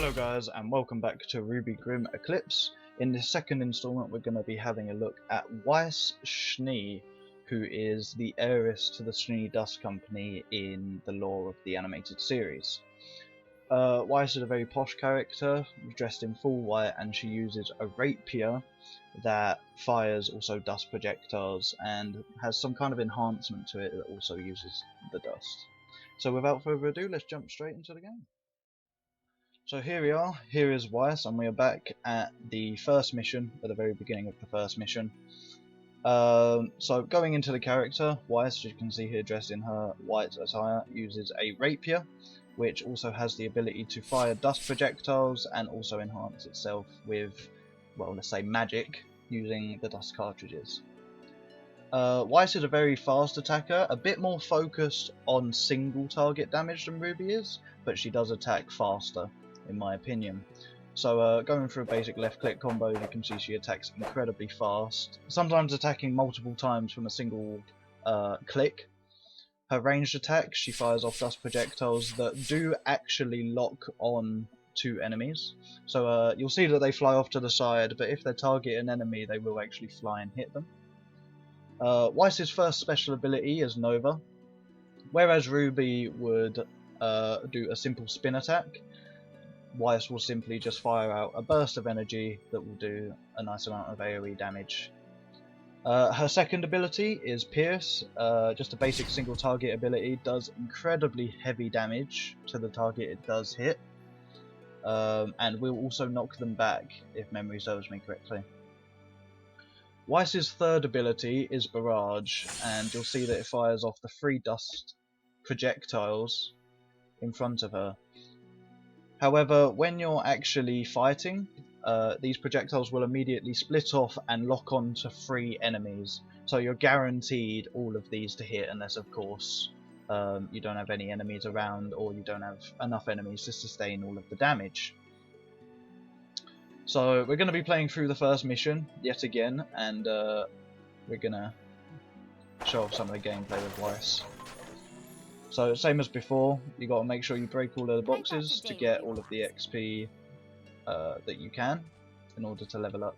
Hello guys, and welcome back to RWBY Grimm Eclipse. In this second installment we're going to be having a look at Weiss Schnee, who is the heiress to the Schnee Dust Company in the lore of the animated series. Weiss is a very posh character, dressed in full white, and she uses a rapier that fires also dust projectiles and has some kind of enhancement to it that also uses the dust. So without further ado, let's jump straight into the game. So here we are, here is Weiss, and we are back at the first mission, at the very beginning of the first mission. So going into the character, Weiss, as you can see here dressed in her white attire, uses a rapier, which also has the ability to fire dust projectiles and also enhance itself with, well, let's say magic, using the dust cartridges. Weiss is a very fast attacker, a bit more focused on single target damage than RWBY is, but she does attack faster, in my opinion. So going through a basic left click combo, you can see she attacks incredibly fast, sometimes attacking multiple times from a single click. Her ranged attacks, she fires off dust projectiles that do actually lock on to enemies. So you'll see that they fly off to the side, but if they target an enemy they will actually fly and hit them. Weiss's first special ability is Nova. Whereas RWBY would do a simple spin attack, Weiss will simply just fire out a burst of energy that will do a nice amount of AoE damage. Her second ability is Pierce, just a basic single target ability, does incredibly heavy damage to the target it does hit, and will also knock them back if memory serves me correctly. Weiss's third ability is Barrage, and you'll see that it fires off the 3 dust projectiles in front of her. However, when you're actually fighting, these projectiles will immediately split off and lock on to 3 enemies, so you're guaranteed all of these to hit, unless of course you don't have any enemies around or you don't have enough enemies to sustain all of the damage. So we're going to be playing through the first mission yet again, and we're going to show off some of the gameplay with Weiss. So same as before, you got to make sure you break all of the boxes to get all of the XP that you can in order to level up.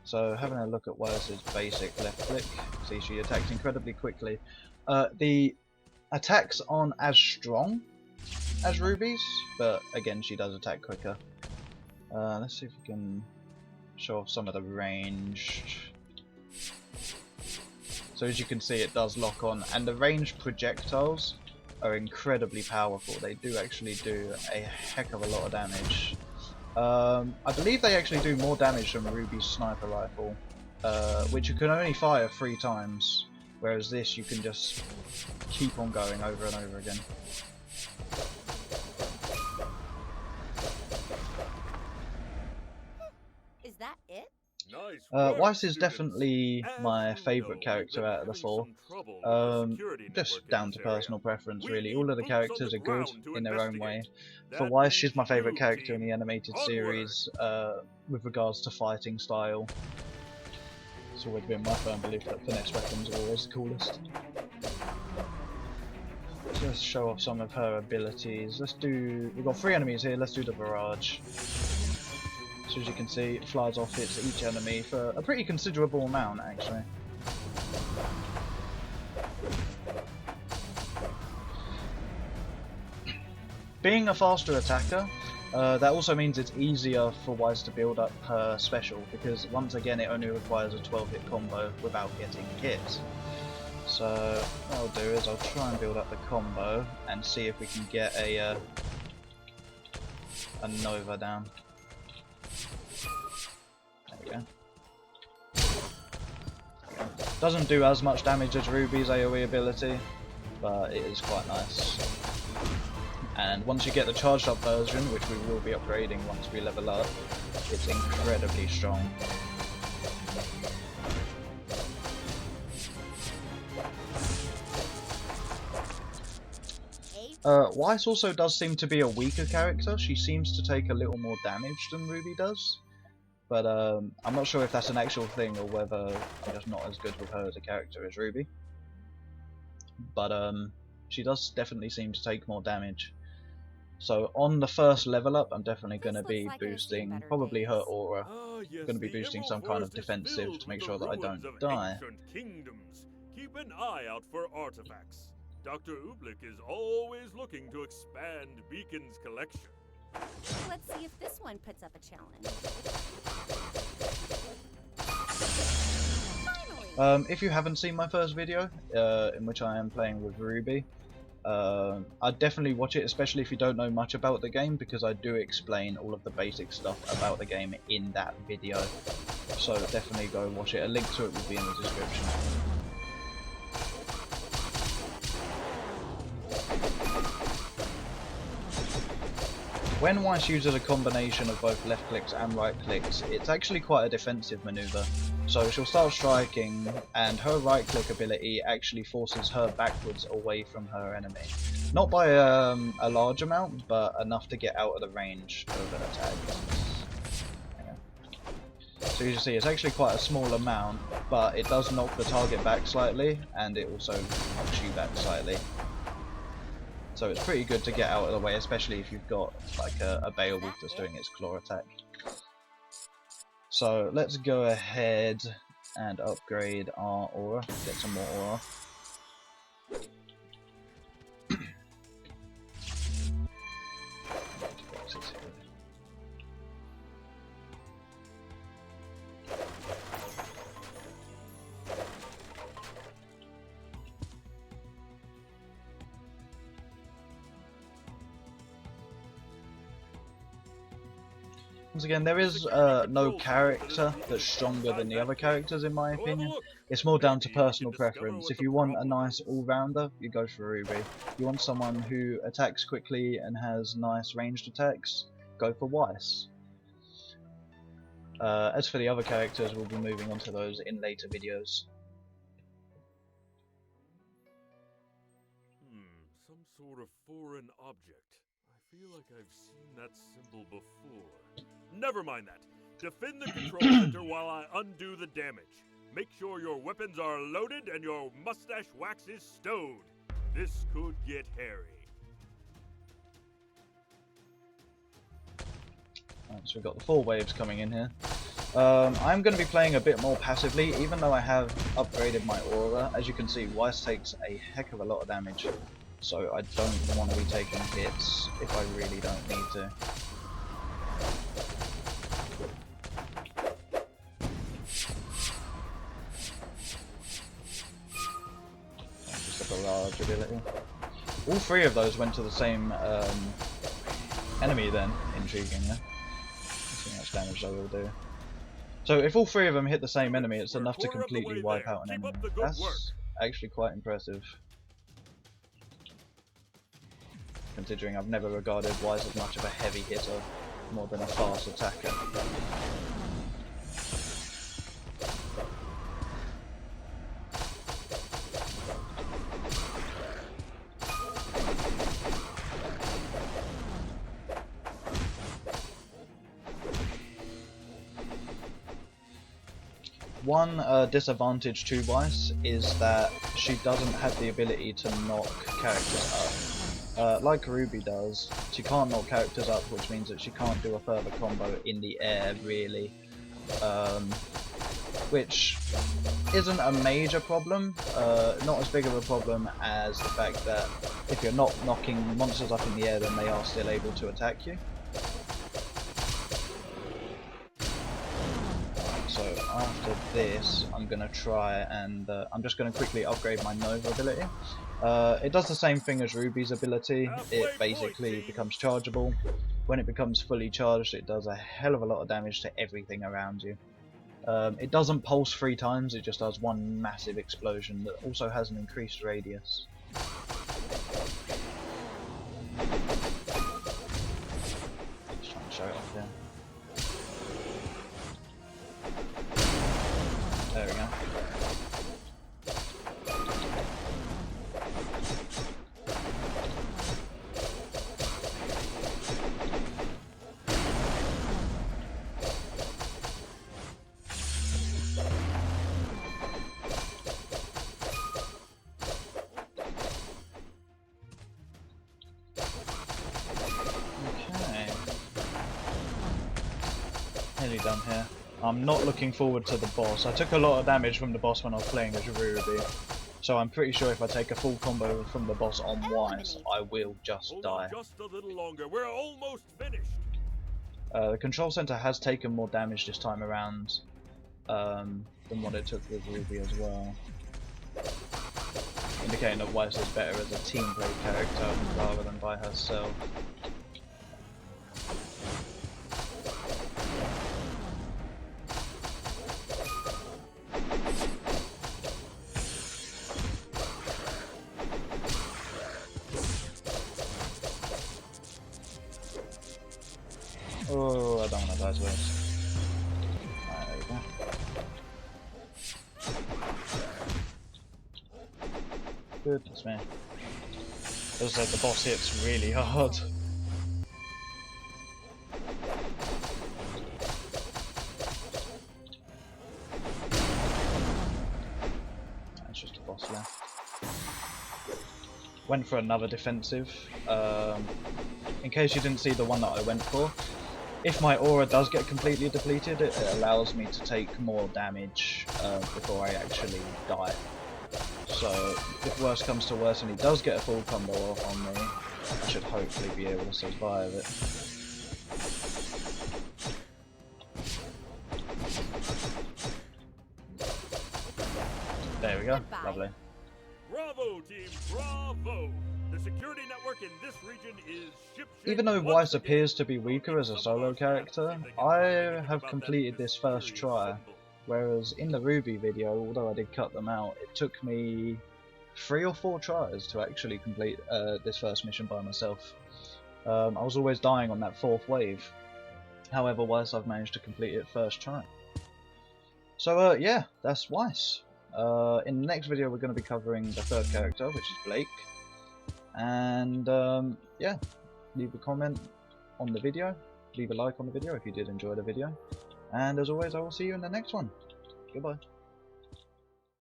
So having a look at Weiss's basic left click, see she attacks incredibly quickly. The attacks aren't as strong as RWBY's, but again she does attack quicker. Let's see if we can show off some of the range. So as you can see, it does lock on, and the ranged projectiles are incredibly powerful. They do actually do a heck of a lot of damage. I believe they actually do more damage than RWBY's sniper rifle, which you can only fire 3 times, whereas this you can just keep on going over and over again. Is that it? Weiss is definitely my favourite character out of the 4, just down to personal preference really. All of the characters are good in their own way. For Weiss, she's my favourite character in the animated series with regards to fighting style. It's always been my firm belief that finesse weapons are always the coolest. Let's show off some of her abilities. We've got 3 enemies here, let's do the Barrage. So as you can see, it flies off, hits each enemy for a pretty considerable amount actually. Being a faster attacker, that also means it's easier for Weiss to build up her special, because once again it only requires a 12-hit combo without getting hit. So what I'll do is I'll try and build up the combo and see if we can get a Nova down. There we go. Doesn't do as much damage as RWBY's AoE ability, but it is quite nice. And once you get the charged up version, which we will be upgrading once we level up, it's incredibly strong. Weiss also does seem to be a weaker character. She seems to take a little more damage than RWBY does. But I'm not sure if that's an actual thing or whether I'm just not as good with her as a character as RWBY. But she does definitely seem to take more damage. So on the first level up, I'm definitely going to This looks be like I've seen boosting better probably her days. aura. Ah, yes, Going to be the boosting Emerald some kind of Forest is defensive filled to make with sure the that I ruins don't of die. ancient kingdoms. Keep an eye out for artifacts. Dr. Ooblik is always looking to expand Beacon's collection. Let's see if this one puts up a challenge. Finally! If you haven't seen my first video, in which I am playing with RWBY, I'd definitely watch it, especially if you don't know much about the game, because I do explain all of the basic stuff about the game in that video. So definitely go watch it. A link to it will be in the description. When Weiss uses a combination of both left clicks and right clicks, it's actually quite a defensive maneuver. So she'll start striking, and her right click ability actually forces her backwards away from her enemy. Not by a large amount, but enough to get out of the range of an attack. So you can see it's actually quite a small amount, but it does knock the target back slightly, and it also knocks you back slightly. So it's pretty good to get out of the way, especially if you've got like a Beowulf that's doing its claw attack. So let's go ahead and upgrade our aura, get some more aura. Once again, there is no character that's stronger than the other characters in my opinion. It's more down to personal preference. If you want a nice all-rounder, you go for RWBY. If you want someone who attacks quickly and has nice ranged attacks, go for Weiss. As for the other characters, we'll be moving on to those in later videos. Some sort of foreign object. I feel like I've seen that symbol before. Never mind that. Defend the control center while I undo the damage. Make sure your weapons are loaded and your mustache wax is stowed. This could get hairy. Right, so we've got the 4 waves coming in here. I'm going to be playing a bit more passively, even though I have upgraded my aura. As you can see, Weiss takes a heck of a lot of damage, so I don't want to be taking hits if I really don't need to. Just a barrage ability. All 3 of those went to the same enemy then, intriguing, yeah? Let's see how much damage they will do. So if all 3 of them hit the same enemy, it's enough to completely wipe out an enemy. That's actually quite impressive. Considering I've never regarded Weiss as much of a heavy hitter, more than a fast attacker. One disadvantage to Weiss is that she doesn't have the ability to knock characters up. Like RWBY does, she can't knock characters up, which means that she can't do a further combo in the air, really. Which isn't a major problem, not as big of a problem as the fact that if you're not knocking monsters up in the air, then they are still able to attack you. So after this, I'm going to try and I'm just going to quickly upgrade my Nova ability. It does the same thing as RWBY's ability. It basically becomes chargeable. When it becomes fully charged, it does a hell of a lot of damage to everything around you. It doesn't pulse 3 times, it just does one massive explosion that also has an increased radius. Just trying to show it off there. There we go. nearly done here. I'm not looking forward to the boss. I took a lot of damage from the boss when I was playing as RWBY, so I'm pretty sure if I take a full combo from the boss on Weiss, I will just Hold die. on just a little longer. We're almost finished. The control center has taken more damage this time around than what it took with RWBY as well, indicating that Weiss is better as a team play character rather than by herself. Oh, I don't want to die to this. Alright, there we go. Goodness me. As I said, the boss hits really hard. That's just a boss left. Went for another defensive. In case you didn't see the one that I went for, if my aura does get completely depleted, it allows me to take more damage before I actually die. So if worse comes to worse and he does get a full combo off on me, I should hopefully be able to survive it. There we go, Goodbye. lovely. Bravo, team, bravo! The security network in this region is ship. Even though Weiss appears to be weaker as a solo character, I have completed this first try, whereas in the RWBY video, although I did cut them out, it took me 3 or 4 tries to actually complete this first mission by myself. I was always dying on that 4th wave. However, Weiss I've managed to complete it first try. So yeah, that's Weiss. In the next video we're going to be covering the 3rd character, which is Blake. And yeah, leave a comment on the video, leave a like on the video if you did enjoy the video. And as always, I will see you in the next one. Goodbye.